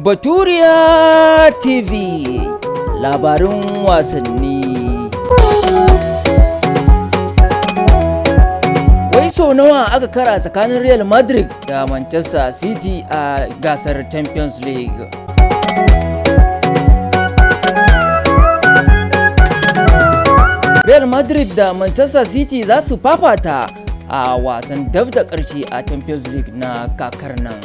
Baturiya TV labarin wasanni. Wai sau nawa aka kara tsakanin Real Madrid da Manchester City a gasar Champions League? Real Madrid da Manchester City za su fafata a wasan daf da ƙarshe a Champions League na kakar nan.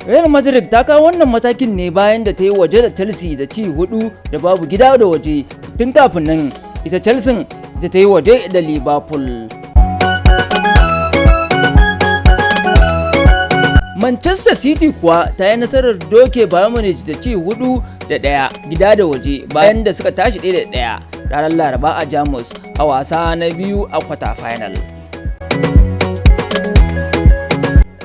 Real Madrid ta kawo wannan matakin ne bayan da ta yi waje da Chelsea da ci 4-0 gida da waje. Tun kafin nan ita Chelsea ita ta yi waje da Liverpool. Manchester City kuwa ta yi nasarar doke Bayern Munich da ci 4-1 gida da waje bayan da suka tashi 1-1 ranar Laraba a Jamus a wasa na biyu a kwata final.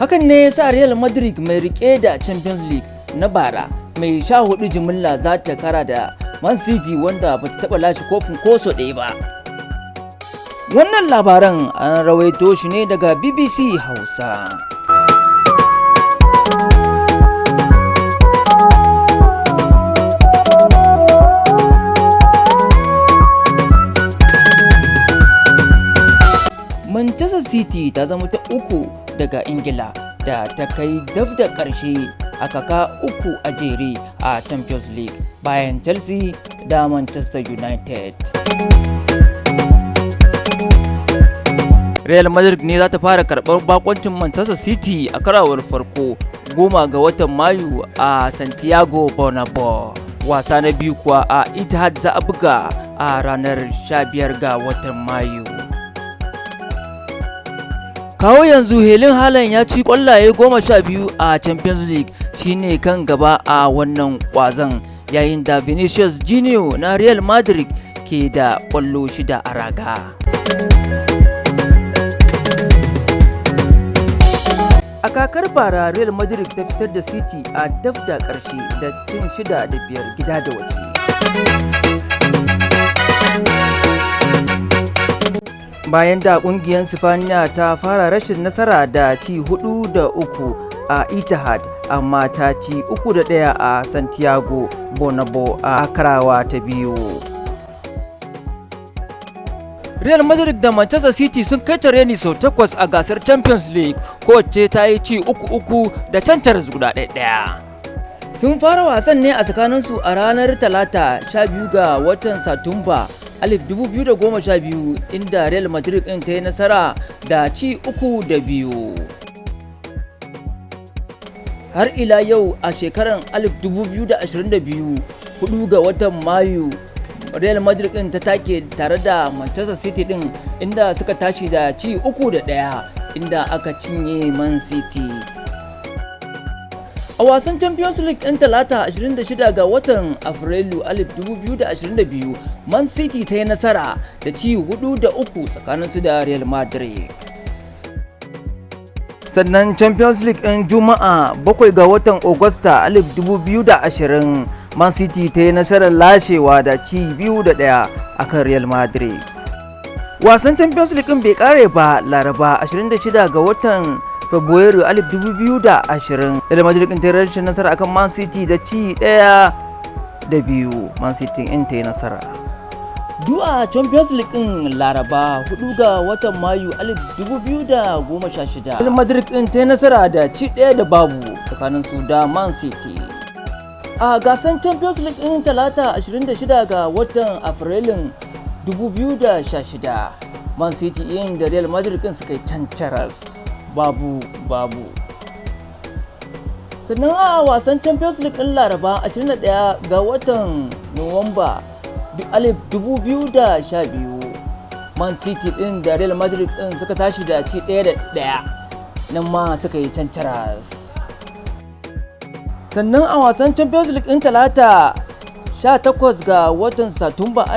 Hakan ne sa Real Madrid mai rike da Champions League na bara mai 14 jimilla za ta kara da Man City wanda ba ta taba lashe kofin ko so ɗaya ba. Wannan labaran an rawaito shi ne daga BBC Hausa. Manchester City ta zama ta uku daga Ingila da ta kai daf da ƙarshe a kaka uku a jere a Champions League bayan Chelsea da Manchester United. Real Madrid ne za ta fara karɓar bakoncin Manchester City a karawar farko 10 ga watan Mayu a Santiago Bernabeu. Wasa na biyu kuwa a Etihad za a buga a ranar 15 ga watan Mayu. Kawo yanzu Erling Haaland ya ci kwallaye 12 a Champions League, shine kan gaba a wannan kwazon, yayin da Vinicius Junior na Real Madrid ke da kwallo 6 a raga. A kakar bara Real Madrid ta fitar da City a daf da ƙarshe da cin 6-5 gida da waje. Bayan da kungiyar Sifaniya ta fara rashin nasara da ci 4-3 a Etihad, amma ta ci 3-1 a Santiago Bernabeu a karawa ta biyu. Real Madrid da Manchester City sun kai reni sau 8 a gasar Champions League, kowace ta yi ci 3-3 da cancar guda ɗaya. Sun fara wasan ne a tsakaninsu a ranar Talata 12 ga watan Satumba 2012, inda Real Madrid ɗin ta yi nasara da ci 3-2. Har ila yau a shekarar 2022, 4 ga watan Mayu, Real Madrid ɗin ta take tare da Manchester City ɗin, inda suka tashi da ci 3-1 inda aka cinye Man City. A wasan Champions League ɗin Talata 26 ga watan Afrilu 2022, Man City ta yi nasara da ci 4-3 tsakaninsu da Real Madrid. Sannan Champions League ɗin Juma'a 7 ga watan Agusta 2020, Man City ta yi nasarar lashewa da ci 2-1 akan Real Madrid. Wasan Champions League ɗin bai kare ba. Laraba 26 ga watan Fabrairu 2020, Real Madrid ta yi rashin nasara akan Man City da ci 1-2. Man City in ta yi nasara. Du'a Champions League ɗin Laraba 4 ga watan Mayu 2016, Real Madrid ta yi nasara da ci 1-0 tsakanin su da Man City. A gasan Champions League ɗin Talata 26 ga watan Afrilun 2016, Man City in da Real Madrid suka yi cancaras babu. Sannan a wasan Champions League ɗin Laraba 21 ga watan Nuwamba 2012, Man City ɗin da Real Madrid ɗin suka tashi da ci 1-1, nan ma suka yi cancaras. Sannan a wasan Champions League ɗin Talata 18 ga watan Satumba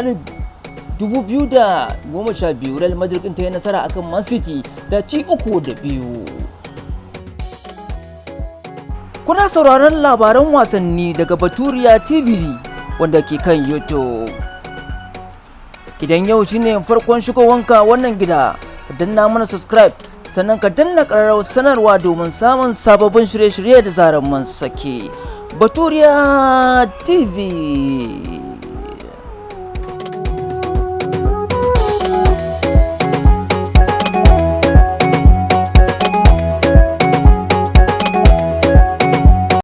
2012, Real Madrid ta yi nasara akan Man City da ci 3-2. Kuna sauraron labaran wasanni daga Baturiya TV wanda ke kan YouTube. Idan yau shine farkon shigowanka wannan gida, ka danna mana subscribe sannan ka danna ƙararrawar sanarwa domin samun sababbin shirye-shirye da zarar mun sake. Baturiya TV.